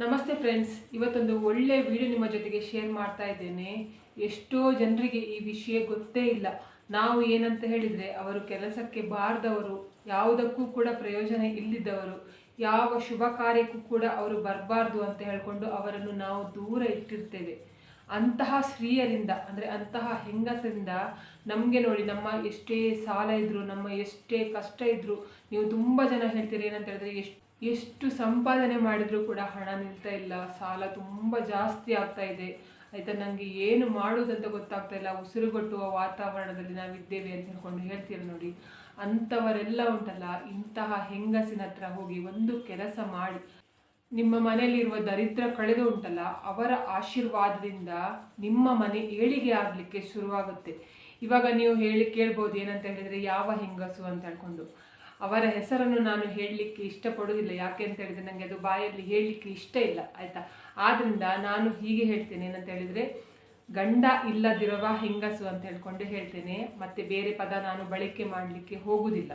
ನಮಸ್ತೆ ಫ್ರೆಂಡ್ಸ್, ಇವತ್ತೊಂದು ಒಳ್ಳೆ ವಿಡಿಯೋ ನಿಮ್ಮ ಜೊತೆಗೆ ಶೇರ್ ಮಾಡ್ತಾ ಇದ್ದೇನೆ. ಎಷ್ಟೋ ಜನರಿಗೆ ಈ ವಿಷಯ ಗೊತ್ತೇ ಇಲ್ಲ. ನಾವು ಏನಂತ ಹೇಳಿದರೆ, ಅವರು ಕೆಲಸಕ್ಕೆ ಬಾರದವರು, ಯಾವುದಕ್ಕೂ ಕೂಡ ಪ್ರಯೋಜನ ಇಲ್ಲದವರು, ಯಾವ ಶುಭ ಕಾರ್ಯಕ್ಕೂ ಕೂಡ ಅವರು ಬರಬಾರ್ದು ಅಂತ ಹೇಳ್ಕೊಂಡು ಅವರನ್ನು ನಾವು ದೂರ ಇಟ್ಟಿರ್ತೇವೆ. ಅಂತಹ ಸ್ತ್ರೀಯರಿಂದ ಅಂದರೆ ಅಂತಹ ಹೆಂಗಸರಿಂದ ನಮಗೆ ನೋಡಿ, ನಮ್ಮ ಎಷ್ಟೇ ಸಾಲ ಇದ್ದರೂ, ನಮ್ಮ ಎಷ್ಟೇ ಕಷ್ಟ ಇದ್ದರೂ, ನೀವು ತುಂಬ ಜನ ಹೇಳ್ತೀರಿ ಏನಂತ ಹೇಳಿದ್ರೆ, ಎಷ್ಟು ಸಂಪಾದನೆ ಮಾಡಿದರೂ ಕೂಡ ಹಣ ನಿಲ್ತಾ ಇಲ್ಲ, ಸಾಲ ತುಂಬ ಜಾಸ್ತಿ ಆಗ್ತಾ ಇದೆ, ಆಯಿತಾ, ನನಗೆ ಏನು ಮಾಡುವುದಂತ ಗೊತ್ತಾಗ್ತಾ ಇಲ್ಲ, ಉಸಿರುಗಟ್ಟುವ ವಾತಾವರಣದಲ್ಲಿ ನಾವಿದ್ದೇವೆ ಅಂತ ಹೇಳ್ಕೊಂಡು ಹೇಳ್ತೀರಿ ನೋಡಿ. ಅಂಥವರೆಲ್ಲ ಉಂಟಲ್ಲ, ಇಂತಹ ಹೆಂಗಸಿನ ಹತ್ರ ಹೋಗಿ ಒಂದು ಕೆಲಸ ಮಾಡಿ, ನಿಮ್ಮ ಮನೆಯಲ್ಲಿರುವ ದರಿದ್ರ ಕಳೆದು ಉಂಟಲ್ಲ, ಅವರ ಆಶೀರ್ವಾದದಿಂದ ನಿಮ್ಮ ಮನೆ ಏಳಿಗೆ ಆಗಲಿಕ್ಕೆ ಶುರುವಾಗುತ್ತೆ. ಇವಾಗ ನೀವು ಕೇಳ್ಬೋದು ಏನಂತ ಹೇಳಿದರೆ, ಯಾವ ಹೆಂಗಸು ಅಂತ ಹೇಳ್ಕೊಂಡು. ಅವರ ಹೆಸರನ್ನು ನಾನು ಹೇಳಲಿಕ್ಕೆ ಇಷ್ಟಪಡೋದಿಲ್ಲ, ಯಾಕೆ ಅಂತ ಹೇಳಿದರೆ ನನಗೆ ಅದು ಬಾಯಲ್ಲಿ ಹೇಳಲಿಕ್ಕೆ ಇಷ್ಟ ಇಲ್ಲ, ಆಯಿತಾ. ಆದ್ದರಿಂದ ನಾನು ಹೀಗೆ ಹೇಳ್ತೇನೆ, ಏನಂತ ಹೇಳಿದರೆ, ಗಂಡ ಇಲ್ಲದಿರುವ ಹೆಂಗಸು ಅಂತ ಹೇಳ್ಕೊಂಡು ಹೇಳ್ತೇನೆ. ಮತ್ತು ಬೇರೆ ಪದ ನಾನು ಬಳಕೆ ಮಾಡಲಿಕ್ಕೆ ಹೋಗುವುದಿಲ್ಲ.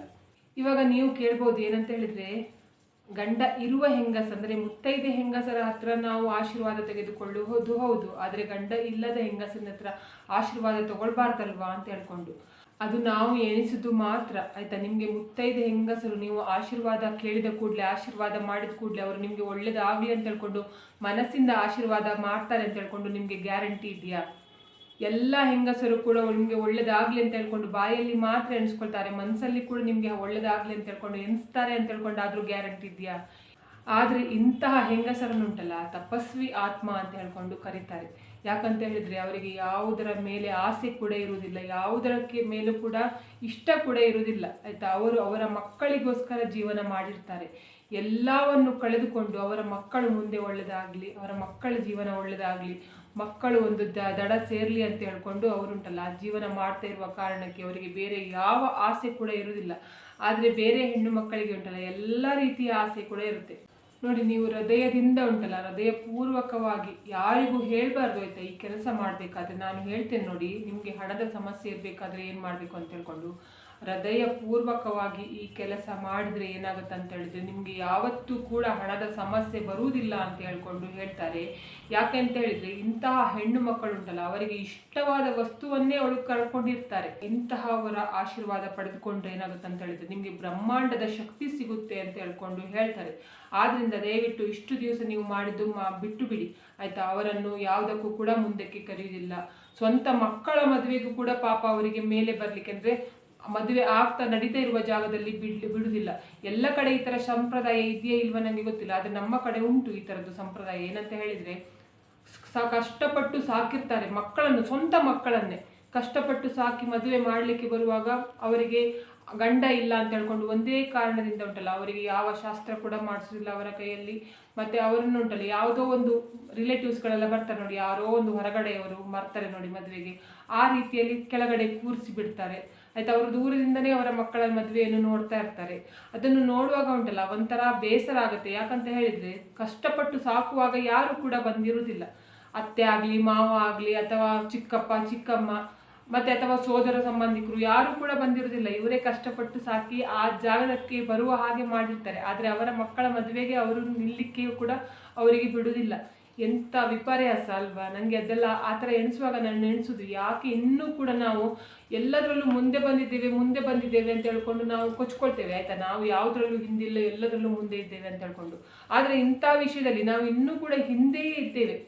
ಇವಾಗ ನೀವು ಕೇಳ್ಬೋದು ಏನಂತ ಹೇಳಿದರೆ, ಗಂಡ ಇರುವ ಹೆಂಗಸ ಅಂದರೆ ಮುತ್ತೈದೆ ಹೆಂಗಸರ ಹತ್ರ ನಾವು ಆಶೀರ್ವಾದ ತೆಗೆದುಕೊಳ್ಳುವುದು ಹೌದು, ಆದರೆ ಗಂಡ ಇಲ್ಲದ ಹೆಂಗಸರ ಹತ್ರ ಆಶೀರ್ವಾದ ತಗೊಳ್ಬಾರ್ದಲ್ವಾ ಅಂತ ಹೇಳ್ಕೊಂಡು. ಅದು ನಾವು ಎಣಿಸಿದ್ದು ಮಾತ್ರ, ಆಯಿತಾ. ನಿಮಗೆ ಮುತ್ತೈದೆ ಹೆಂಗಸರು ನೀವು ಆಶೀರ್ವಾದ ಕೇಳಿದ ಕೂಡಲೇ, ಆಶೀರ್ವಾದ ಮಾಡಿದ ಕೂಡಲೇ ಅವರು ನಿಮಗೆ ಒಳ್ಳೇದಾಗಲಿ ಅಂತ ಹೇಳ್ಕೊಂಡು ಮನಸ್ಸಿಂದ ಆಶೀರ್ವಾದ ಮಾಡ್ತಾರೆ ಅಂತ ಹೇಳ್ಕೊಂಡು ನಿಮಗೆ ಗ್ಯಾರಂಟಿ ಇದೆಯಾ? ಎಲ್ಲ ಹೆಂಗಸರು ಕೂಡ ನಿಮಗೆ ಒಳ್ಳೇದಾಗಲಿ ಅಂತ ಹೇಳ್ಕೊಂಡು ಬಾಯಲ್ಲಿ ಮಾತ್ರ ಎಣಿಸ್ಕೊಳ್ತಾರೆ, ಮನಸ್ಸಲ್ಲಿ ಕೂಡ ನಿಮಗೆ ಒಳ್ಳೇದಾಗಲಿ ಅಂತ ಹೇಳ್ಕೊಂಡು ಎಣಿಸ್ತಾರೆ ಅಂತ ಹೇಳ್ಕೊಂಡು ಆದರೂ ಗ್ಯಾರಂಟಿ ಇದೆಯಾ? ಆದರೆ ಇಂತಹ ಹೆಂಗಸರನ್ನುಂಟಲ್ಲ, ತಪಸ್ವಿ ಆತ್ಮ ಅಂತ ಹೇಳ್ಕೊಂಡು ಕರೀತಾರೆ. ಯಾಕಂತ ಹೇಳಿದರೆ, ಅವರಿಗೆ ಯಾವುದರ ಮೇಲೆ ಆಸೆ ಕೂಡ ಇರುವುದಿಲ್ಲ, ಯಾವುದರಕ್ಕೆ ಮೇಲೂ ಕೂಡ ಇಷ್ಟ ಕೂಡ ಇರುವುದಿಲ್ಲ, ಆಯಿತಾ. ಅವರು ಅವರ ಮಕ್ಕಳಿಗೋಸ್ಕರ ಜೀವನ ಮಾಡಿರ್ತಾರೆ. ಎಲ್ಲವನ್ನು ಕಳೆದುಕೊಂಡು ಅವರ ಮಕ್ಕಳು ಮುಂದೆ ಒಳ್ಳೆಯದಾಗಲಿ, ಅವರ ಮಕ್ಕಳ ಜೀವನ ಒಳ್ಳೆಯದಾಗಲಿ, ಮಕ್ಕಳು ಒಂದು ದಡ ಸೇರಲಿ ಅಂತ ಹೇಳ್ಕೊಂಡು ಅವರುಂಟಲ್ಲ ಜೀವನ ಮಾಡ್ತಾ ಇರುವ ಕಾರಣಕ್ಕೆ ಅವರಿಗೆ ಬೇರೆ ಯಾವ ಆಸೆ ಕೂಡ ಇರುವುದಿಲ್ಲ. ಆದರೆ ಬೇರೆ ಹೆಣ್ಣು ಮಕ್ಕಳಿಗೆ ಉಂಟಲ್ಲ ಎಲ್ಲ ರೀತಿಯ ಆಸೆ ಕೂಡ ಇರುತ್ತೆ ನೋಡಿ. ನೀವು ಹೃದಯದಿಂದ ಉಂಟಲ್ಲ, ಹೃದಯಪೂರ್ವಕವಾಗಿ ಯಾರಿಗೂ ಹೇಳಬಾರ್ದು, ಆಯಿತಾ. ಈ ಕೆಲಸ ಮಾಡಬೇಕಾದ್ರೆ ನಾನು ಹೇಳ್ತೇನೆ ನೋಡಿ, ನಿಮಗೆ ಹಣದ ಸಮಸ್ಯೆ ಇರಬೇಕಾದ್ರೆ ಏನು ಮಾಡಬೇಕು ಅಂತ ಹೇಳ್ಕೊಂಡು ಹೃದಯಪೂರ್ವಕವಾಗಿ ಈ ಕೆಲಸ ಮಾಡಿದರೆ ಏನಾಗುತ್ತೆ ಅಂತ ಹೇಳಿದರೆ, ನಿಮಗೆ ಯಾವತ್ತೂ ಕೂಡ ಹಣದ ಸಮಸ್ಯೆ ಬರುವುದಿಲ್ಲ ಅಂತ ಹೇಳ್ಕೊಂಡು ಹೇಳ್ತಾರೆ. ಯಾಕೆ ಅಂತ ಹೇಳಿದರೆ, ಇಂತಹ ಹೆಣ್ಣು ಮಕ್ಕಳು ಉಂಟಲ್ಲ, ಅವರಿಗೆ ಇಷ್ಟವಾದ ವಸ್ತುವನ್ನೇ ಅವಳು ಕಳ್ಕೊಂಡಿರ್ತಾರೆ. ಇಂತಹವರ ಆಶೀರ್ವಾದ ಪಡೆದುಕೊಂಡ್ರೆ ಏನಾಗುತ್ತೆ ಅಂತ ಹೇಳಿದರೆ, ನಿಮಗೆ ಬ್ರಹ್ಮಾಂಡದ ಶಕ್ತಿ ಸಿಗುತ್ತೆ ಅಂತ ಹೇಳ್ಕೊಂಡು ಹೇಳ್ತಾರೆ. ಆದ್ದರಿಂದ ದಯವಿಟ್ಟು ಇಷ್ಟು ದಿವಸ ನೀವು ಮಾಡಿದ್ದು ಬಿಟ್ಟು ಬಿಡಿ, ಆಯಿತಾ. ಅವರನ್ನು ಯಾವುದಕ್ಕೂ ಕೂಡ ಮುಂದಕ್ಕೆ ಕರೆಯುವುದಿಲ್ಲ. ಸ್ವಂತ ಮಕ್ಕಳ ಮದುವೆಗೂ ಕೂಡ ಪಾಪ ಅವರಿಗೆ ಮೇಲೆ ಬರಲಿಕ್ಕೆ, ಅಂದರೆ ಮದುವೆ ಆಗ್ತಾ ನಡೀತಾ ಇರುವ ಜಾಗದಲ್ಲಿ ಬಿಡುವುದಿಲ್ಲ. ಎಲ್ಲ ಕಡೆ ಈ ಥರ ಸಂಪ್ರದಾಯ ಇದೆಯೇ ಇಲ್ವ ನನಗೆ ಗೊತ್ತಿಲ್ಲ, ಆದರೆ ನಮ್ಮ ಕಡೆ ಉಂಟು ಈ ಥರದ್ದು ಸಂಪ್ರದಾಯ. ಏನಂತ ಹೇಳಿದರೆ, ಕಷ್ಟಪಟ್ಟು ಸಾಕಿರ್ತಾರೆ ಮಕ್ಕಳನ್ನು, ಸ್ವಂತ ಮಕ್ಕಳನ್ನೇ ಕಷ್ಟಪಟ್ಟು ಸಾಕಿ ಮದುವೆ ಮಾಡಲಿಕ್ಕೆ ಬರುವಾಗ ಅವರಿಗೆ ಗಂಡ ಇಲ್ಲ ಅಂತ ಹೇಳ್ಕೊಂಡು ಒಂದೇ ಕಾರಣದಿಂದ ಉಂಟಲ್ಲ, ಅವರಿಗೆ ಯಾವ ಶಾಸ್ತ್ರ ಕೂಡ ಮಾಡಿಸೋದಿಲ್ಲ ಅವರ ಕೈಯಲ್ಲಿ. ಮತ್ತು ಅವರನ್ನು ಉಂಟಲ್ಲ, ಯಾವುದೋ ಒಂದು ರಿಲೇಟಿವ್ಸ್ಗಳೆಲ್ಲ ಬರ್ತಾರೆ ನೋಡಿ, ಯಾರೋ ಒಂದು ಹೊರಗಡೆಯವರು ಬರ್ತಾರೆ ನೋಡಿ ಮದುವೆಗೆ, ಆ ರೀತಿಯಲ್ಲಿ ಕೆಳಗಡೆ ಕೂರಿಸಿ ಬಿಡ್ತಾರೆ, ಆಯ್ತು. ಅವರು ದೂರದಿಂದನೇ ಅವರ ಮಕ್ಕಳ ಮದುವೆಯನ್ನು ನೋಡ್ತಾ ಇರ್ತಾರೆ. ಅದನ್ನು ನೋಡುವಾಗ ಉಂಟಲ್ಲ ಒಂಥರ ಬೇಸರ ಆಗುತ್ತೆ. ಯಾಕಂತ ಹೇಳಿದರೆ, ಕಷ್ಟಪಟ್ಟು ಸಾಕುವಾಗ ಯಾರು ಕೂಡ ಬಂದಿರುವುದಿಲ್ಲ. ಅತ್ತೆ ಆಗಲಿ, ಮಾವ ಆಗಲಿ, ಅಥವಾ ಚಿಕ್ಕಪ್ಪ ಚಿಕ್ಕಮ್ಮ, ಮತ್ತು ಅಥವಾ ಸೋದರ ಸಂಬಂಧಿಕರು ಯಾರು ಕೂಡ ಬಂದಿರುವುದಿಲ್ಲ. ಇವರೇ ಕಷ್ಟಪಟ್ಟು ಸಾಕಿ ಆ ಜಾಗಕ್ಕೆ ಬರುವ ಹಾಗೆ ಮಾಡಿರ್ತಾರೆ. ಆದರೆ ಅವರ ಮಕ್ಕಳ ಮದುವೆಗೆ ಅವರು ನಿಲ್ಲಲಿಕ್ಕೆಯೂ ಕೂಡ ಅವರಿಗೆ ಬಿಡುವುದಿಲ್ಲ. ಎಂಥ ವಿಪರ್ಯಾಸ ಅಲ್ವಾ. ನನಗೆ ಅದೆಲ್ಲ ಆ ಥರ ಎಣಿಸುವಾಗ ನಾನು ಎಣಿಸೋದು, ಯಾಕೆ ಇನ್ನೂ ಕೂಡ ನಾವು ಎಲ್ಲದರಲ್ಲೂ ಮುಂದೆ ಬಂದಿದ್ದೇವೆ ಅಂತ ಹೇಳ್ಕೊಂಡು ನಾವು ಕೊಚ್ಕೊಳ್ತೇವೆ, ಆಯಿತಾ. ನಾವು ಯಾವುದರಲ್ಲೂ ಹಿಂದಿಲ್ಲ, ಎಲ್ಲದರಲ್ಲೂ ಮುಂದೆ ಇದ್ದೇವೆ ಅಂತ ಹೇಳ್ಕೊಂಡು. ಆದರೆ ಇಂಥ ವಿಷಯದಲ್ಲಿ ನಾವು ಇನ್ನೂ ಕೂಡ ಹಿಂದೆಯೇ ಇದ್ದೇವೆ.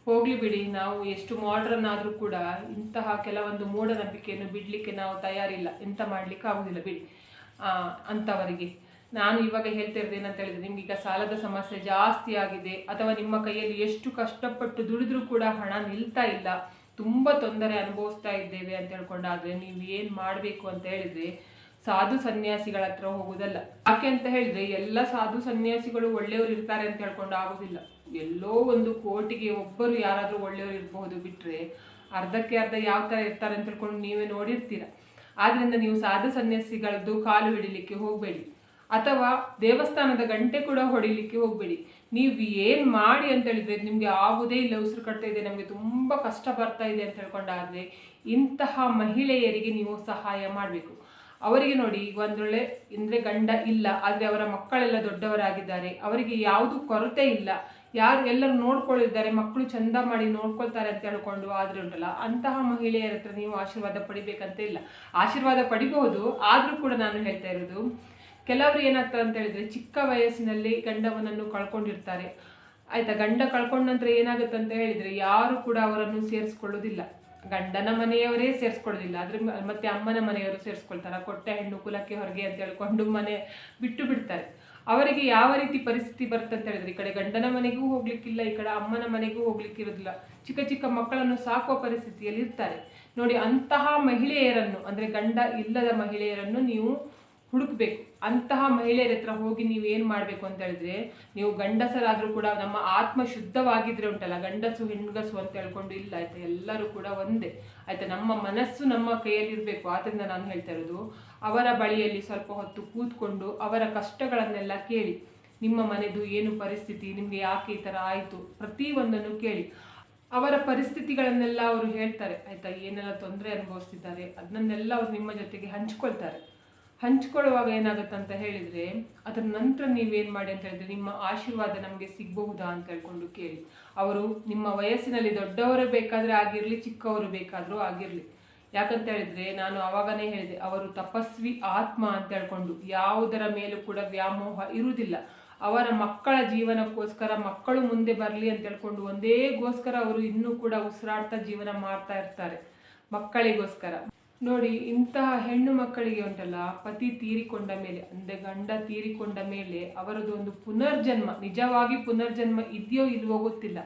ಹೋಗಲಿ ಬಿಡಿ, ನಾವು ಎಷ್ಟು ಮಾಡ್ರನ್ ಆದರೂ ಕೂಡ ಇಂತಹ ಕೆಲವೊಂದು ಮೂಢನಂಬಿಕೆಯನ್ನು ಬಿಡಲಿಕ್ಕೆ ನಾವು ತಯಾರಿಲ್ಲ, ಎಂತ ಮಾಡಲಿಕ್ಕೆ ಆಗೋದಿಲ್ಲ ಬಿಡಿ. ಅಂಥವರಿಗೆ ನಾನು ಇವಾಗ ಹೇಳ್ತಾ ಇರೋದು ಏನಂತ ಹೇಳಿದರೆ, ನಿಮಗೀಗ ಸಾಲದ ಸಮಸ್ಯೆ ಜಾಸ್ತಿ ಆಗಿದೆ, ಅಥವಾ ನಿಮ್ಮ ಕೈಯಲ್ಲಿ ಎಷ್ಟು ಕಷ್ಟಪಟ್ಟು ದುಡಿದ್ರೂ ಕೂಡ ಹಣ ನಿಲ್ತಾ ಇಲ್ಲ, ತುಂಬ ತೊಂದರೆ ಅನುಭವಿಸ್ತಾ ಇದ್ದೇವೆ ಅಂತ ಹೇಳ್ಕೊಂಡಾದರೆ ನೀವು ಏನು ಮಾಡಬೇಕು ಅಂತ ಹೇಳಿದರೆ, ಸಾಧು ಸನ್ಯಾಸಿಗಳ ಹತ್ರ ಹೋಗೋದಲ್ಲ. ಯಾಕೆ ಅಂತ ಹೇಳಿದರೆ, ಎಲ್ಲ ಸಾಧು ಸನ್ಯಾಸಿಗಳು ಒಳ್ಳೆಯವರು ಇರ್ತಾರೆ ಅಂತ ಹೇಳ್ಕೊಂಡು ಆಗೋದಿಲ್ಲ. ಎಲ್ಲೋ ಒಂದು ಕೋಟಿಗೆ ಒಬ್ಬರು ಯಾರಾದರೂ ಒಳ್ಳೆಯವರು ಇರಬಹುದು, ಬಿಟ್ಟರೆ ಅರ್ಧಕ್ಕೆ ಅರ್ಧ ಯಾವ ಥರ ಇರ್ತಾರೆ ಅಂತ ಹೇಳ್ಕೊಂಡು ನೀವೇ ನೋಡಿರ್ತೀರ. ಆದ್ದರಿಂದ ನೀವು ಸಾಧು ಸನ್ಯಾಸಿಗಳದ್ದು ಕಾಲು ಹಿಡಿಲಿಕ್ಕೆ ಹೋಗಬೇಡಿ, ಅಥವಾ ದೇವಸ್ಥಾನದ ಗಂಟೆ ಕೂಡ ಹೊಡಿಲಿಕ್ಕೆ ಹೋಗಬೇಡಿ. ನೀವು ಏನು ಮಾಡಿ ಅಂತ ಹೇಳಿದರೆ ನಿಮಗೆ ಆಗುವುದೇ ಇಲ್ಲ, ಉಸಿರು ಕಟ್ತಾ ಇದೆ, ನಮಗೆ ತುಂಬ ಕಷ್ಟ ಬರ್ತಾ ಇದೆ ಅಂತ ಹೇಳ್ಕೊಂಡಾದರೆ ಇಂತಹ ಮಹಿಳೆಯರಿಗೆ ನೀವು ಸಹಾಯ ಮಾಡಬೇಕು. ಅವರಿಗೆ ನೋಡಿ, ಈಗ ಒಂದೊಳ್ಳೆ ಅಂದರೆ ಗಂಡ ಇಲ್ಲ, ಆದರೆ ಅವರ ಮಕ್ಕಳೆಲ್ಲ ದೊಡ್ಡವರಾಗಿದ್ದಾರೆ, ಅವರಿಗೆ ಯಾವುದು ಕೊರತೆ ಇಲ್ಲ, ಯಾರು ಎಲ್ಲರೂ ನೋಡ್ಕೊಳ್ಳಿದ್ದಾರೆ, ಮಕ್ಕಳು ಚಂದ ಮಾಡಿ ನೋಡ್ಕೊಳ್ತಾರೆ ಅಂತ ಹೇಳ್ಕೊಂಡು ಆದ್ರೆ ಉಂಟಲ್ಲ, ಅಂತಹ ಮಹಿಳೆಯರ ಹತ್ರ ನೀವು ಆಶೀರ್ವಾದ ಪಡಿಬೇಕಂತ ಇಲ್ಲ. ಆಶೀರ್ವಾದ ಪಡಿಬಹುದು, ಆದರೂ ಕೂಡ ನಾನು ಹೇಳ್ತಾ ಇರೋದು, ಕೆಲವರು ಏನಾಗ್ತದೆ ಅಂತ ಹೇಳಿದ್ರೆ ಚಿಕ್ಕ ವಯಸ್ಸಿನಲ್ಲಿ ಗಂಡವನನ್ನು ಕಳ್ಕೊಂಡಿರ್ತಾರೆ. ಆಯ್ತಾ, ಗಂಡ ಕಳ್ಕೊಂಡ ನಂತರ ಏನಾಗುತ್ತೆ ಅಂತ ಹೇಳಿದ್ರೆ ಯಾರು ಕೂಡ ಅವರನ್ನು ಸೇರಿಸ್ಕೊಳ್ಳೋದಿಲ್ಲ. ಗಂಡನ ಮನೆಯವರೇ ಸೇರಿಸ್ಕೊಳ್ಳೋದಿಲ್ಲ, ಆದ್ರೆ ಮತ್ತೆ ಅಮ್ಮನ ಮನೆಯವರು ಸೇರಿಸ್ಕೊಳ್ತಾರೆ. ಕೊಟ್ಟ ಹೆಣ್ಣು ಕುಲಕ್ಕೆ ಹೊರಗೆ ಅಂತ ಹೇಳ್ಕೊಂಡು ಮನೆ ಬಿಟ್ಟು ಬಿಡ್ತಾರೆ. ಅವರಿಗೆ ಯಾವ ರೀತಿ ಪರಿಸ್ಥಿತಿ ಬರುತ್ತೆ ಅಂತ ಹೇಳಿದ್ರೆ, ಈ ಕಡೆ ಗಂಡನ ಮನೆಗೂ ಹೋಗ್ಲಿಕ್ಕಿಲ್ಲ, ಈ ಕಡೆ ಅಮ್ಮನ ಮನೆಗೂ ಹೋಗ್ಲಿಕ್ಕಿರೋದಿಲ್ಲ, ಚಿಕ್ಕ ಚಿಕ್ಕ ಮಕ್ಕಳನ್ನು ಸಾಕುವ ಪರಿಸ್ಥಿತಿಯಲ್ಲಿ ಇರ್ತಾರೆ ನೋಡಿ. ಅಂತಹ ಮಹಿಳೆಯರನ್ನು ಅಂದ್ರೆ ಗಂಡ ಇಲ್ಲದ ಮಹಿಳೆಯರನ್ನು ನೀವು ಹುಡುಕ್ಬೇಕು. ಅಂತಹ ಮಹಿಳೆಯರ ಹತ್ರ ಹೋಗಿ ನೀವೇನು ಮಾಡಬೇಕು ಅಂತ ಹೇಳಿದ್ರೆ, ನೀವು ಗಂಡಸರಾದರೂ ಕೂಡ ನಮ್ಮ ಆತ್ಮ ಶುದ್ಧವಾಗಿದ್ರೆ ಉಂಟಲ್ಲ, ಗಂಡಸು ಹೆಣ್ಗಸು ಅಂತ ಹೇಳ್ಕೊಂಡು ಇಲ್ಲ ಆಯ್ತಾ, ಎಲ್ಲರೂ ಕೂಡ ಒಂದೇ ಆಯ್ತಾ. ನಮ್ಮ ಮನಸ್ಸು ನಮ್ಮ ಕೈಯಲ್ಲಿ ಇರಬೇಕು. ಆದ್ದರಿಂದ ನಾನು ಹೇಳ್ತಾ ಇರೋದು, ಅವರ ಬಳಿಯಲ್ಲಿ ಸ್ವಲ್ಪ ಹೊತ್ತು ಕೂತ್ಕೊಂಡು ಅವರ ಕಷ್ಟಗಳನ್ನೆಲ್ಲ ಕೇಳಿ, ನಿಮ್ಮ ಮನೆದು ಏನು ಪರಿಸ್ಥಿತಿ, ನಿಮಗೆ ಯಾಕೆ ಈ ಥರ ಆಯಿತು, ಪ್ರತಿಯೊಂದನ್ನು ಕೇಳಿ. ಅವರ ಪರಿಸ್ಥಿತಿಗಳನ್ನೆಲ್ಲ ಅವರು ಹೇಳ್ತಾರೆ ಆಯ್ತಾ, ಏನೆಲ್ಲ ತೊಂದರೆ ಅನುಭವಿಸ್ತಿದ್ದಾರೆ ಅದನ್ನೆಲ್ಲ ಅವರು ನಿಮ್ಮ ಜೊತೆಗೆ ಹಂಚ್ಕೊಳ್ತಾರೆ. ಹಂಚ್ಕೊಳ್ಳುವಾಗ ಏನಾಗುತ್ತೆ ಅಂತ ಹೇಳಿದರೆ, ಅದರ ನಂತರ ನೀವೇನು ಮಾಡಿ ಅಂತ ಹೇಳಿದ್ರೆ, ನಿಮ್ಮ ಆಶೀರ್ವಾದ ನಮಗೆ ಸಿಗಬಹುದಾ ಅಂತ ಹೇಳ್ಕೊಂಡು ಕೇಳಿ. ಅವರು ನಿಮ್ಮ ವಯಸ್ಸಿನಲ್ಲಿ ದೊಡ್ಡವರು ಬೇಕಾದರೆ ಆಗಿರಲಿ, ಚಿಕ್ಕವರು ಬೇಕಾದರೂ ಆಗಿರಲಿ. ಯಾಕಂತ ಹೇಳಿದ್ರೆ ನಾನು ಆವಾಗನೇ ಹೇಳಿದೆ, ಅವರು ತಪಸ್ವಿ ಆತ್ಮ ಅಂತ ಹೇಳ್ಕೊಂಡು ಯಾವುದರ ಮೇಲೂ ಕೂಡ ವ್ಯಾಮೋಹ ಇರುವುದಿಲ್ಲ. ಅವರ ಮಕ್ಕಳ ಜೀವನಕ್ಕೋಸ್ಕರ, ಮಕ್ಕಳು ಮುಂದೆ ಬರಲಿ ಅಂತ ಹೇಳ್ಕೊಂಡು ಒಂದೇಗೋಸ್ಕರ ಅವರು ಇನ್ನೂ ಕೂಡ ಉಸಿರಾಡ್ತಾ ಜೀವನ ಮಾಡ್ತಾ ಇರ್ತಾರೆ, ಮಕ್ಕಳಿಗೋಸ್ಕರ. ನೋಡಿ, ಇಂತಹ ಹೆಣ್ಣು ಮಕ್ಕಳಿಗೆ ಉಂಟಲ್ಲ, ಪತಿ ತೀರಿಕೊಂಡ ಮೇಲೆ ಅಂದರೆ ಗಂಡ ತೀರಿಕೊಂಡ ಮೇಲೆ ಅವರದ್ದು ಒಂದು ಪುನರ್ಜನ್ಮ, ನಿಜವಾಗಿ ಪುನರ್ಜನ್ಮ ಇದೆಯೋ ಇಲ್ವೋ ಗೊತ್ತಿಲ್ಲ,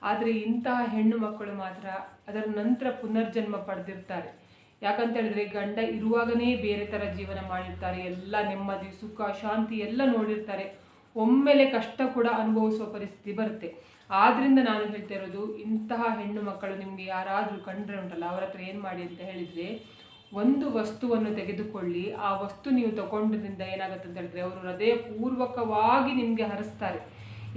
ಆದರೆ ಇಂತಹ ಹೆಣ್ಣು ಮಕ್ಕಳು ಮಾತ್ರ ಅದರ ನಂತರ ಪುನರ್ಜನ್ಮ ಪಡೆದಿರ್ತಾರೆ. ಯಾಕಂತ ಹೇಳಿದ್ರೆ ಗಂಡ ಇರುವಾಗನೇ ಬೇರೆ ಥರ ಜೀವನ ಮಾಡಿರ್ತಾರೆ, ಎಲ್ಲ ನೆಮ್ಮದಿ ಸುಖ ಶಾಂತಿ ಎಲ್ಲ ನೋಡಿರ್ತಾರೆ, ಒಮ್ಮೆಲೆ ಕಷ್ಟ ಕೂಡ ಅನುಭವಿಸುವ ಪರಿಸ್ಥಿತಿ ಬರುತ್ತೆ. ಆದ್ರಿಂದ ನಾನು ಹೇಳ್ತಾ ಇರೋದು, ಇಂತಹ ಹೆಣ್ಣು ಮಕ್ಕಳು ನಿಮಗೆ ಯಾರಾದರೂ ಕಂಡ್ರೆ ಉಂಟಲ್ಲ, ಅವರ ಹತ್ರ ಏನು ಮಾಡಿ ಅಂತ ಹೇಳಿದರೆ, ಒಂದು ವಸ್ತುವನ್ನು ತೆಗೆದುಕೊಳ್ಳಿ. ಆ ವಸ್ತು ನೀವು ತಗೊಂಡ್ರಿಂದ ಏನಾಗುತ್ತೆ ಅಂತ ಹೇಳಿದ್ರೆ, ಅವರು ಹೃದಯಪೂರ್ವಕವಾಗಿ ನಿಮಗೆ ಹರಿಸ್ತಾರೆ.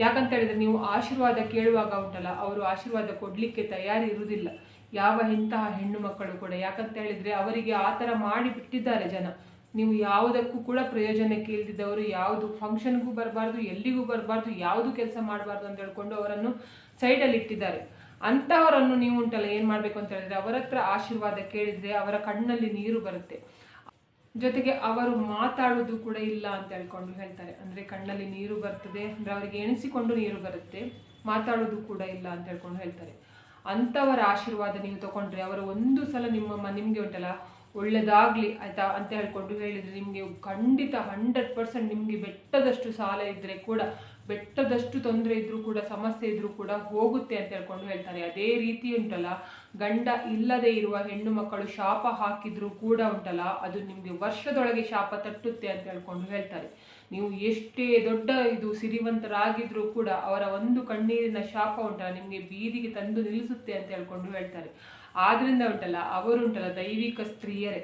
ಯಾಕಂತ ಹೇಳಿದ್ರೆ ನೀವು ಆಶೀರ್ವಾದ ಕೇಳುವಾಗ ಉಂಟಲ್ಲ, ಅವರು ಆಶೀರ್ವಾದ ಕೊಡಲಿಕ್ಕೆ ತಯಾರಿ ಇರುವುದಿಲ್ಲ, ಯಾವ ಇಂತಹ ಹೆಣ್ಣು ಮಕ್ಕಳು ಕೂಡ. ಯಾಕಂತ ಹೇಳಿದ್ರೆ ಅವರಿಗೆ ಆ ಥರ ಮಾಡಿ ಬಿಟ್ಟಿದ್ದಾರೆ ಜನ. ನೀವು ಯಾವುದಕ್ಕೂ ಕೂಡ ಪ್ರಯೋಜನಕ್ಕೆ ಇಲ್ದಿದ್ದವರು, ಯಾವುದು ಫಂಕ್ಷನ್ಗೂ ಬರಬಾರ್ದು, ಎಲ್ಲಿಗೂ ಬರಬಾರ್ದು, ಯಾವುದು ಕೆಲಸ ಮಾಡಬಾರ್ದು ಅಂತ ಹೇಳ್ಕೊಂಡು ಅವರನ್ನು ಸೈಡಲ್ಲಿ ಇಟ್ಟಿದ್ದಾರೆ. ಅಂಥವರನ್ನು ನೀವು ಉಂಟಲ್ಲ ಏನು ಮಾಡಬೇಕು ಅಂತ ಹೇಳಿದ್ರೆ, ಅವರ ಹತ್ರ ಆಶೀರ್ವಾದ ಕೇಳಿದರೆ ಅವರ ಕಣ್ಣಲ್ಲಿ ನೀರು ಬರುತ್ತೆ. ಜೊತೆಗೆ ಅವರು ಮಾತಾಡೋದು ಕೂಡ ಇಲ್ಲ ಅಂತ ಹೇಳ್ಕೊಂಡು ಹೇಳ್ತಾರೆ. ಅಂದರೆ ಕಣ್ಣಲ್ಲಿ ನೀರು ಬರ್ತದೆ ಅಂದರೆ ಅವರಿಗೆ ಎಣಿಸಿಕೊಂಡು ನೀರು ಬರುತ್ತೆ, ಮಾತಾಡೋದು ಕೂಡ ಇಲ್ಲ ಅಂತ ಹೇಳ್ಕೊಂಡು ಹೇಳ್ತಾರೆ. ಅಂಥವರ ಆಶೀರ್ವಾದ ನೀವು ತಗೊಂಡ್ರೆ, ಅವರು ಒಂದು ಸಲ ನಿಮಗೆ ಉಂಟಲ್ಲ ಒಳ್ಳೆಯದಾಗಲಿ ಆಯಿತಾ ಅಂತ ಹೇಳ್ಕೊಂಡು ಹೇಳಿದರೆ, ನಿಮಗೆ ಖಂಡಿತ 100% ನಿಮಗೆ ಬೆಟ್ಟದಷ್ಟು ಸಾಲ ಇದ್ದರೆ ಕೂಡ, ಬೆಟ್ಟದಷ್ಟು ತೊಂದರೆ ಇದ್ದರೂ ಕೂಡ, ಸಮಸ್ಯೆ ಇದ್ದರೂ ಕೂಡ ಹೋಗುತ್ತೆ ಅಂತ ಹೇಳ್ಕೊಂಡು ಹೇಳ್ತಾರೆ. ಅದೇ ರೀತಿ ಉಂಟಲ್ಲ, ಗಂಡ ಇಲ್ಲದೆ ಇರುವ ಹೆಣ್ಣು ಮಕ್ಕಳು ಶಾಪ ಹಾಕಿದ್ರೂ ಕೂಡ ಉಂಟಲ್ಲ, ಅದು ನಿಮಗೆ ವರ್ಷದೊಳಗೆ ಶಾಪ ತಟ್ಟುತ್ತೆ ಅಂತ ಹೇಳ್ಕೊಂಡು ಹೇಳ್ತಾರೆ. ನೀವು ಎಷ್ಟೇ ದೊಡ್ಡ ಸಿರಿವಂತರಾಗಿದ್ರೂ ಕೂಡ ಅವರ ಒಂದು ಕಣ್ಣೀರಿನ ಶಾಪ ಉಂಟಲ್ಲ ನಿಮಗೆ ಬೀದಿಗೆ ತಂದು ನಿಲ್ಲಿಸುತ್ತೆ ಅಂತ ಹೇಳ್ಕೊಂಡು ಹೇಳ್ತಾರೆ. ಆದ್ರಿಂದ ಉಂಟಲ್ಲ, ಅವರುಂಟಲ್ಲ ದೈವಿಕ ಸ್ತ್ರೀಯರೇ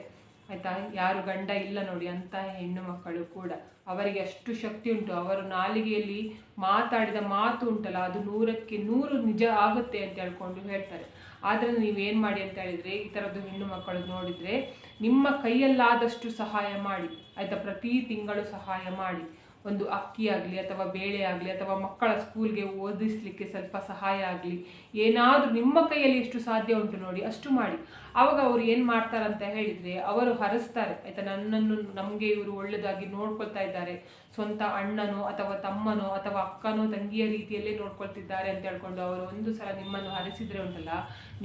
ಆಯ್ತಾ. ಯಾರು ಗಂಡ ಇಲ್ಲ ನೋಡಿ ಅಂತಹ ಹೆಣ್ಣು ಮಕ್ಕಳು ಕೂಡ, ಅವರಿಗೆ ಅಷ್ಟು ಶಕ್ತಿ ಉಂಟು. ಅವರು ನಾಲಿಗೆಯಲ್ಲಿ ಮಾತಾಡಿದ ಮಾತು ಉಂಟಲ್ಲ, ಅದು 100ಕ್ಕೆ 100 ನಿಜ ಆಗುತ್ತೆ ಅಂತ ಹೇಳ್ಕೊಂಡು ಹೇಳ್ತಾರೆ. ಆದರೆ ನೀವೇನು ಮಾಡಿ ಅಂತ ಹೇಳಿದರೆ, ಈ ಥರದ್ದು ಹೆಣ್ಣು ಮಕ್ಕಳು ನೋಡಿದರೆ ನಿಮ್ಮ ಕೈಯಲ್ಲಾದಷ್ಟು ಸಹಾಯ ಮಾಡಿ ಆಯಿತಾ. ಪ್ರತಿ ತಿಂಗಳು ಸಹಾಯ ಮಾಡಿ, ಒಂದು ಅಕ್ಕಿ ಆಗಲಿ ಅಥವಾ ಬೇಳೆ ಆಗಲಿ ಅಥವಾ ಮಕ್ಕಳ ಸ್ಕೂಲ್ಗೆ ಓದಿಸ್ಲಿಕ್ಕೆ ಸ್ವಲ್ಪ ಸಹಾಯ ಆಗಲಿ, ಏನಾದರೂ ನಿಮ್ಮ ಕೈಯಲ್ಲಿ ಎಷ್ಟು ಸಾಧ್ಯ ಉಂಟು ನೋಡಿ ಅಷ್ಟು ಮಾಡಿ. ಆವಾಗ ಅವರು ಏನು ಮಾಡ್ತಾರಂತ ಹೇಳಿದರೆ, ಅವರು ಹರಿಸ್ತಾರೆ ಆಯಿತಾ. ನಮಗೆ ಇವರು ಒಳ್ಳೆಯದಾಗಿ ನೋಡ್ಕೊಳ್ತಾ ಇದ್ದಾರೆ, ಸ್ವಂತ ಅಣ್ಣನೋ ಅಥವಾ ತಮ್ಮನೋ ಅಥವಾ ಅಕ್ಕನೋ ತಂಗಿಯ ರೀತಿಯಲ್ಲೇ ನೋಡ್ಕೊಳ್ತಿದ್ದಾರೆ ಅಂತ ಹೇಳ್ಕೊಂಡು ಅವರು ಒಂದು ಸಲ ನಿಮ್ಮನ್ನು ಹರಿಸಿದರೆ ಉಂಟಲ್ಲ,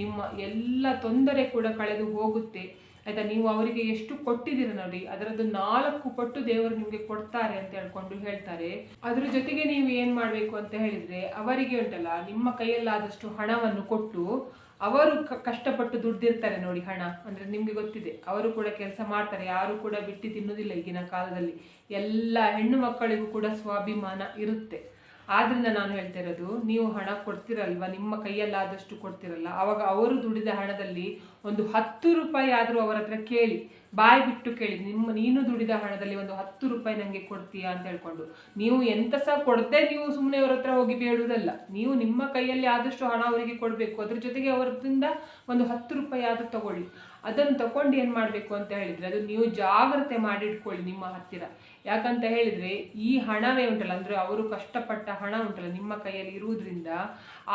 ನಿಮ್ಮ ಎಲ್ಲ ತೊಂದರೆ ಕೂಡ ಕಳೆದು ಹೋಗುತ್ತೆ ಆಯಿತಾ. ನೀವು ಅವರಿಗೆ ಎಷ್ಟು ಕೊಟ್ಟಿದ್ದೀರ ನೋಡಿ, ಅದರದ್ದು 4 ಪಟ್ಟು ದೇವರು ನಿಮಗೆ ಕೊಡ್ತಾರೆ ಅಂತ ಹೇಳ್ಕೊಂಡು ಹೇಳ್ತಾರೆ. ಅದ್ರ ಜೊತೆಗೆ ನೀವು ಏನು ಮಾಡಬೇಕು ಅಂತ ಹೇಳಿದರೆ, ಅವರಿಗೆ ಉಂಟಲ್ಲ ನಿಮ್ಮ ಕೈಯಲ್ಲಾದಷ್ಟು ಹಣವನ್ನು ಕೊಟ್ಟು, ಅವರು ಕಷ್ಟಪಟ್ಟು ದುಡ್ದಿರ್ತಾರೆ ನೋಡಿ ಹಣ ಅಂದರೆ ನಿಮಗೆ ಗೊತ್ತಿದೆ, ಅವರು ಕೂಡ ಕೆಲಸ ಮಾಡ್ತಾರೆ, ಯಾರು ಕೂಡ ಬಿಟ್ಟು ತಿನ್ನೋದಿಲ್ಲ ಈಗಿನ ಕಾಲದಲ್ಲಿ. ಎಲ್ಲ ಹೆಣ್ಣು ಮಕ್ಕಳಿಗೂ ಕೂಡ ಸ್ವಾಭಿಮಾನ ಇರುತ್ತೆ. ಆದ್ರಿಂದ ನಾನು ಹೇಳ್ತಾ ಇರೋದು, ನೀವು ಹಣ ಕೊಡ್ತಿರಲ್ವ, ನಿಮ್ಮ ಕೈಯಲ್ಲಾದಷ್ಟು ಕೊಡ್ತಿರಲ್ಲ, ಆವಾಗ ಅವರು ದುಡಿದ ಹಣದಲ್ಲಿ ಒಂದು 10 ರೂಪಾಯಿ ಆದರೂ ಅವರ ಹತ್ರ ಕೇಳಿ. ಬಾಯಿ ಬಿಟ್ಟು ಕೇಳಿ, ನೀನು ದುಡಿದ ಹಣದಲ್ಲಿ ಒಂದು 10 ರೂಪಾಯಿ ನನಗೆ ಕೊಡ್ತೀಯಾ ಅಂತ ಹೇಳ್ಕೊಂಡು. ನೀವು ಎಂತ ಸಹ ಕೊಡದೆ ನೀವು ಸುಮ್ಮನೆ ಅವ್ರ ಹತ್ರ ಹೋಗಿ ಬೇಡುವುದಲ್ಲ. ನೀವು ನಿಮ್ಮ ಕೈಯಲ್ಲಿ ಆದಷ್ಟು ಹಣ ಅವರಿಗೆ ಕೊಡಬೇಕು. ಅದ್ರ ಜೊತೆಗೆ ಅವರದಿಂದ ಒಂದು 10 ರೂಪಾಯಿ ಆದ್ರೂ ತಗೊಳ್ಳಿ. ಅದನ್ನು ತಗೊಂಡು ಏನು ಮಾಡಬೇಕು ಅಂತ ಹೇಳಿದರೆ, ಅದು ನೀವು ಜಾಗ್ರತೆ ಮಾಡಿಟ್ಕೊಳ್ಳಿ ನಿಮ್ಮ ಹತ್ತಿರ. ಯಾಕಂತ ಹೇಳಿದರೆ ಈ ಹಣವೇ ಉಂಟಲ್ಲ, ಅಂದರೆ ಅವರು ಕಷ್ಟಪಟ್ಟ ಹಣ ಉಂಟಲ್ಲ ನಿಮ್ಮ ಕೈಯಲ್ಲಿ ಇರುವುದರಿಂದ,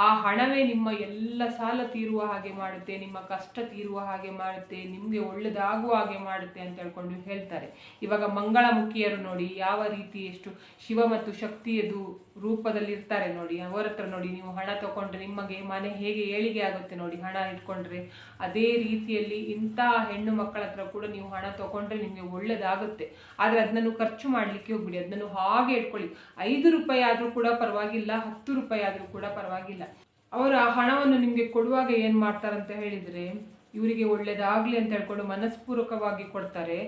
ಆ ಹಣವೇ ನಿಮ್ಮ ಎಲ್ಲ ಸಾಲ ತೀರುವ ಹಾಗೆ ಮಾಡುತ್ತೆ, ನಿಮ್ಮ ಕಷ್ಟ ತೀರುವ ಹಾಗೆ ಮಾಡುತ್ತೆ, ನಿಮಗೆ ಒಳ್ಳೆಯದಾಗುವ ಹಾಗೆ ಮಾಡುತ್ತೆ ಅಂತ ಹೇಳ್ಕೊಂಡು ಹೇಳ್ತಾರೆ. ಇವಾಗ ಮಂಗಳಮುಖಿಯರು ನೋಡಿ ಯಾವ ರೀತಿ ಎಷ್ಟು ಶಿವ ಮತ್ತು ಶಕ್ತಿಯದು ರೂಪದಲ್ಲಿ ಇರ್ತಾರೆ ನೋಡಿ. ಅವರ ಹತ್ರ ನೋಡಿ ನೀವು ಹಣ ತಗೊಂಡ್ರೆ ನಿಮಗೆ ಮನೆ ಹೇಗೆ ಏಳಿಗೆ ಆಗುತ್ತೆ ನೋಡಿ, ಹಣ ಇಟ್ಕೊಂಡ್ರೆ. ಅದೇ ರೀತಿಯಲ್ಲಿ ಇಂಥ ಹೆಣ್ಣು ಮಕ್ಕಳ ಹತ್ರ ಕೂಡ ನೀವು ಹಣ ತಗೊಂಡ್ರೆ ನಿಮಗೆ ಒಳ್ಳೆಯದಾಗುತ್ತೆ. ಆದರೆ ಅದನ್ನು ಖರ್ಚು ಮಾಡಲಿಕ್ಕೆ ಹೋಗ್ಬಿಡಿ, ಅದನ್ನು ಹಾಗೆ ಇಟ್ಕೊಳ್ಳಿ. 5 ರೂಪಾಯಿ ಆದರೂ ಕೂಡ ಪರವಾಗಿಲ್ಲ, 10 ರೂಪಾಯಿ ಆದರೂ ಕೂಡ ಪರವಾಗಿಲ್ಲ. ಅವರ ಹಣವನ್ನು ನಿಮಗೆ ಕೊಡುವಾಗ ಏನು ಮಾಡ್ತಾರಂತ ಹೇಳಿದರೆ, ಇವರಿಗೆ ಒಳ್ಳೇದಾಗಲಿ ಅಂತ ಹೇಳ್ಕೊಂಡು ಮನಸ್ಪೂರ್ವಕವಾಗಿ ಕೊಡ್ತಾರೆ.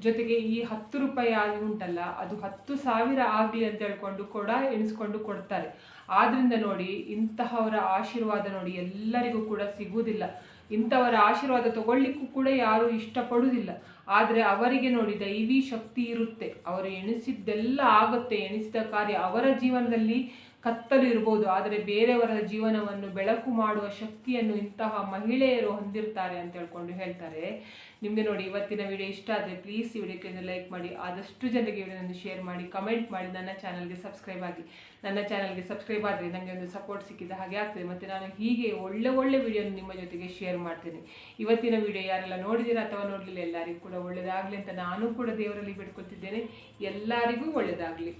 ಜೊತೆಗೆ ಈ 10 ರೂಪಾಯಿ ಉಂಟಲ್ಲ, ಅದು 10,000 ಆಗಲಿ ಅಂತ ಹೇಳ್ಕೊಂಡು ಕೂಡ ಎಣಿಸ್ಕೊಂಡು ಕೊಡ್ತಾರೆ. ಆದ್ರಿಂದ ನೋಡಿ, ಇಂತಹವರ ಆಶೀರ್ವಾದ ನೋಡಿ ಎಲ್ಲರಿಗೂ ಕೂಡ ಸಿಗುವುದಿಲ್ಲ. ಇಂಥವರ ಆಶೀರ್ವಾದ ತಗೊಳ್ಳಿಕ್ಕೂ ಕೂಡ ಯಾರು ಇಷ್ಟಪಡುವುದಿಲ್ಲ. ಆದರೆ ಅವರಿಗೆ ನೋಡಿ ದೈವಿ ಶಕ್ತಿ ಇರುತ್ತೆ, ಅವರು ಎಣಿಸಿದ್ದೆಲ್ಲ ಆಗುತ್ತೆ. ಎಣಿಸಿದ ಕಾರ್ಯ ಅವರ ಜೀವನದಲ್ಲಿ ಕತ್ತಲು ಇರ್ಬೋದು, ಆದರೆ ಬೇರೆಯವರ ಜೀವನವನ್ನು ಬೆಳಕು ಮಾಡುವ ಶಕ್ತಿಯನ್ನು ಇಂತಹ ಮಹಿಳೆಯರು ಹೊಂದಿರ್ತಾರೆ ಅಂತ ಹೇಳ್ಕೊಂಡು ಹೇಳ್ತಾರೆ. ನಿಮಗೆ ನೋಡಿ ಇವತ್ತಿನ ವಿಡಿಯೋ ಇಷ್ಟ ಆದರೆ ಪ್ಲೀಸ್ ಈ ವಿಡಿಯೋಕ್ಕೆ ಲೈಕ್ ಮಾಡಿ, ಆದಷ್ಟು ಜನರಿಗೆ ವಿಡಿಯೋವನ್ನು ಶೇರ್ ಮಾಡಿ, ಕಮೆಂಟ್ ಮಾಡಿ, ನನ್ನ ಚಾನಲ್ಗೆ ಸಬ್ಸ್ಕ್ರೈಬ್ ಆಗಿ. ನನ್ನ ಚಾನಲ್ಗೆ ಸಬ್ಸ್ಕ್ರೈಬ್ ಆದರೆ ನನಗೆ ಒಂದು ಸಪೋರ್ಟ್ ಸಿಕ್ಕಿದ ಹಾಗೆ ಆಗ್ತದೆ. ಮತ್ತು ನಾನು ಹೀಗೆ ಒಳ್ಳೆ ವಿಡಿಯೋನ ನಿಮ್ಮ ಜೊತೆಗೆ ಶೇರ್ ಮಾಡ್ತೀನಿ. ಇವತ್ತಿನ ವಿಡಿಯೋ ಯಾರೆಲ್ಲ ನೋಡಿದ್ದೀರಾ ಅಥವಾ ನೋಡಲಿಲ್ಲ ಎಲ್ಲರಿಗೂ ಕೂಡ ಒಳ್ಳೆಯದಾಗಲಿ ಅಂತ ನಾನು ಕೂಡ ದೇವರಲ್ಲಿ ಬಿಡ್ಕೊಳ್ತಿದ್ದೇನೆ. ಎಲ್ಲರಿಗೂ ಒಳ್ಳೆಯದಾಗಲಿ.